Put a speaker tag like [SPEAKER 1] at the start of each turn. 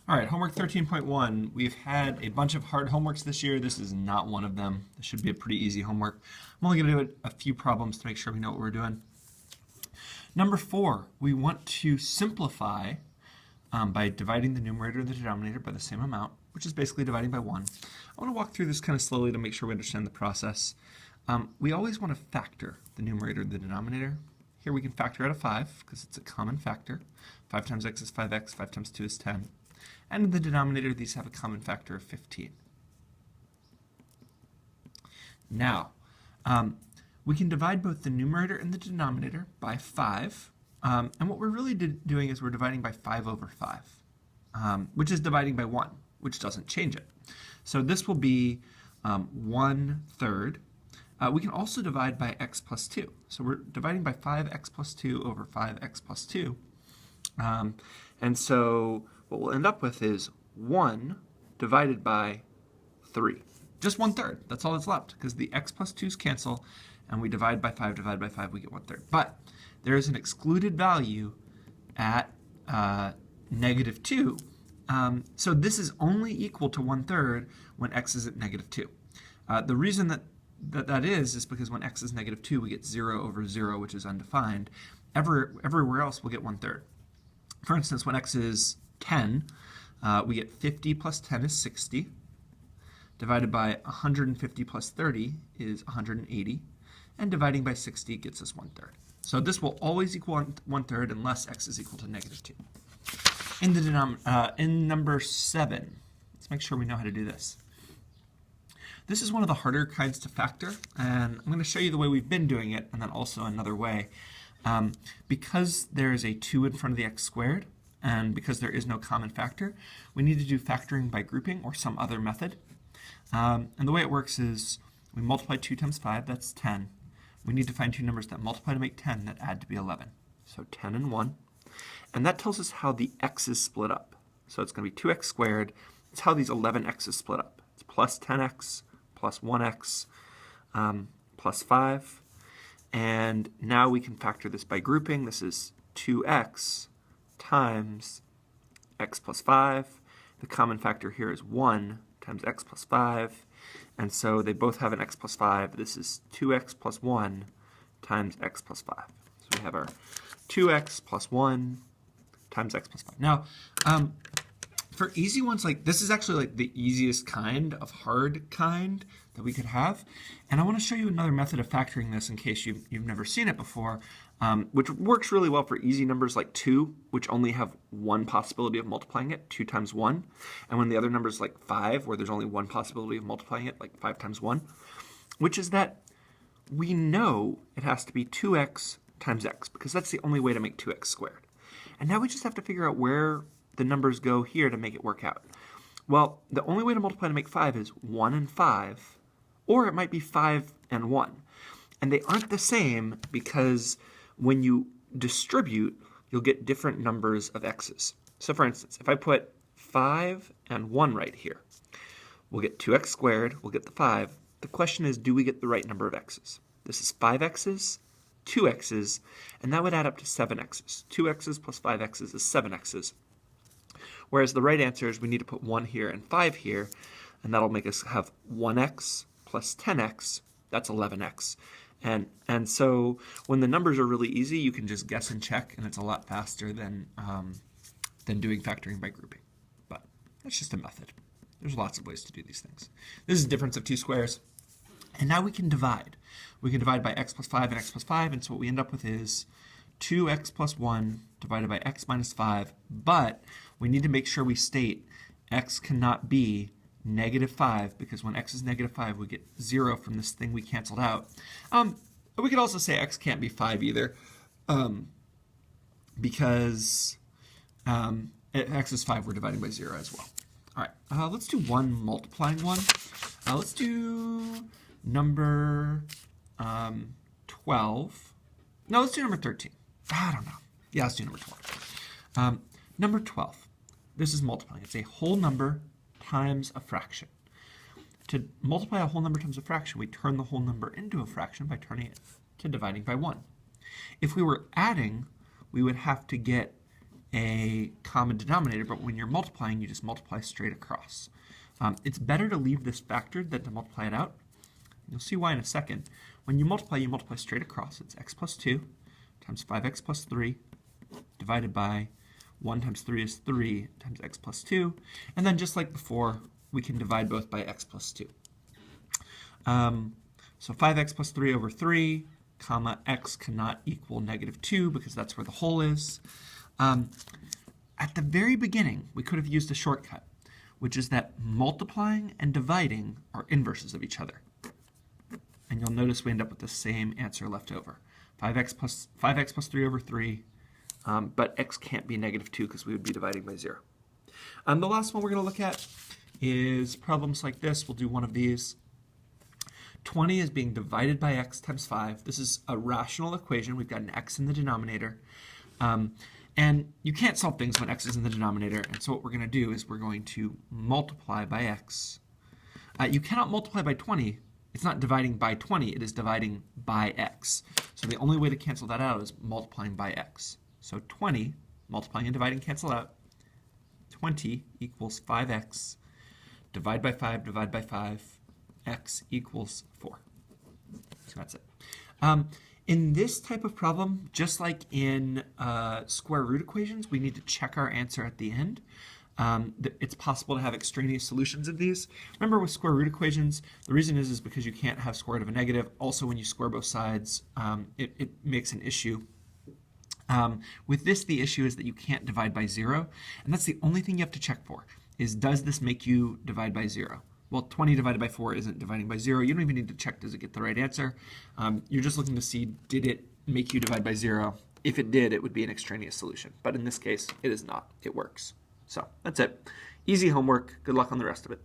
[SPEAKER 1] All right, homework 13.1. We've had a bunch of hard homeworks this year. This is not one of them. This should be a pretty easy homework. I'm only going to do a few problems to make sure we know what we're doing. Number 4, we want to simplify by dividing the numerator and the denominator by the same amount, which is basically dividing by 1. I want to walk through this kind of slowly to make sure we understand the process. We always want to factor the numerator and the denominator. Here we can factor out a 5 because it's a common factor. 5 times x is 5x, 5 times 2 is 10. And in the denominator, these have a common factor of 15. Now, we can divide both the numerator and the denominator by 5. And what we're really doing is we're dividing by 5 over 5, which is dividing by 1, which doesn't change it. So this will be 1/3. We can also divide by x plus 2. So we're dividing by 5x plus 2 over 5x plus 2. And so what we'll end up with is 1 divided by 3. Just 1/3. That's all that's left, because the x plus 2's cancel, and we divide by 5, we get 1/3. But there is an excluded value at -2. So this is only equal to 1/3 when x is at -2. The reason that is because when x is -2, we get 0 over 0, which is undefined. Everywhere else, we'll get 1/3. For instance, when x is 10, we get 50 plus 10 is 60, divided by 150 plus 30 is 180, and dividing by 60 gets us 1/3. So this will always equal 1/3 unless x is equal to -2. In number 7, let's make sure we know how to do this. This is one of the harder kinds to factor, and I'm going to show you the way we've been doing it, and then also another way. Because there is a 2 in front of the x squared, and because there is no common factor, we need to do factoring by grouping or some other method. And the way it works is we multiply 2 times 5, that's 10. We need to find two numbers that multiply to make 10 that add to be 11. So 10 and 1. And that tells us how the x's split up. So it's going to be 2x squared. It's how these 11x's split up. It's plus 10x, plus 1x, plus 5. And now we can factor this by grouping. This is 2x times x plus 5. The common factor here is 1 times x plus 5. And so they both have an x plus 5. This is 2x plus 1 times x plus 5. So we have our 2x plus 1 times x plus 5. Now, for easy ones, like this is actually like the easiest kind of hard kind that we could have. And I want to show you another method of factoring this in case you've never seen it before, which works really well for easy numbers like 2, which only have one possibility of multiplying it, 2 times 1. And when the other number is like 5, where there's only one possibility of multiplying it, like 5 times 1, which is that we know it has to be 2x times x, because that's the only way to make 2x squared. And now we just have to figure out where the numbers go here to make it work out. Well, the only way to multiply to make 5 is 1 and 5, or it might be 5 and 1. And they aren't the same because when you distribute, you'll get different numbers of x's. So for instance, if I put 5 and 1 right here, we'll get 2x squared, we'll get the 5. The question is, do we get the right number of x's? This is 5x's, 2x's, and that would add up to 7x's. 2x's plus 5x's is 7x's. Whereas the right answer is we need to put 1 here and 5 here, and that'll make us have 1x plus 10x, that's 11x. And so when the numbers are really easy, you can just guess and check, and it's a lot faster than doing factoring by grouping. But that's just a method. There's lots of ways to do these things. This is the difference of two squares. And now we can divide. We can divide by x plus 5 and x plus 5, and so what we end up with is 2x plus 1 divided by x minus 5, but we need to make sure we state x cannot be -5, because when x is -5, we get 0 from this thing we canceled out. We could also say x can't be 5 either, because x is 5, we're dividing by 0 as well. All right, let's do one multiplying one. Let's do number 12. No, let's do number 13. I don't know. Yeah, let's do number 12. Number 12. This is multiplying. It's a whole number times a fraction. To multiply a whole number times a fraction, we turn the whole number into a fraction by turning it to dividing by 1. If we were adding, we would have to get a common denominator, but when you're multiplying, you just multiply straight across. It's better to leave this factored than to multiply it out. You'll see why in a second. When you multiply straight across. It's x plus 2 times 5x plus 3 divided by 1 times 3 is 3 times x plus 2. And then just like before, we can divide both by x plus 2. So 5x plus 3 over 3, comma, x cannot equal negative 2 because that's where the whole is. At the very beginning, we could have used a shortcut, which is that multiplying and dividing are inverses of each other. And you'll notice we end up with the same answer left over. 5x plus 3 over 3, but x can't be negative 2 because we would be dividing by 0. The last one we're going to look at is problems like this. We'll do one of these. 20 is being divided by x times 5. This is a rational equation. We've got an x in the denominator. And you can't solve things when x is in the denominator. And so what we're going to do is we're going to multiply by x. You cannot multiply by 20. It's not dividing by 20. It is dividing by x. So the only way to cancel that out is multiplying by x. So 20, multiplying and dividing cancel out. 20 equals 5x. Divide by 5, x equals 4. So that's it. In this type of problem, just like in square root equations, we need to check our answer at the end. It's possible to have extraneous solutions of these. Remember with square root equations, the reason is because you can't have square root of a negative. Also, when you square both sides, it makes an issue. With this, the issue is that you can't divide by 0, and that's the only thing you have to check for, is does this make you divide by 0? Well, 20 divided by 4 isn't dividing by 0. You don't even need to check does it get the right answer. You're just looking to see did it make you divide by 0. If it did, it would be an extraneous solution. But in this case, it is not. It works. So that's it. Easy homework. Good luck on the rest of it.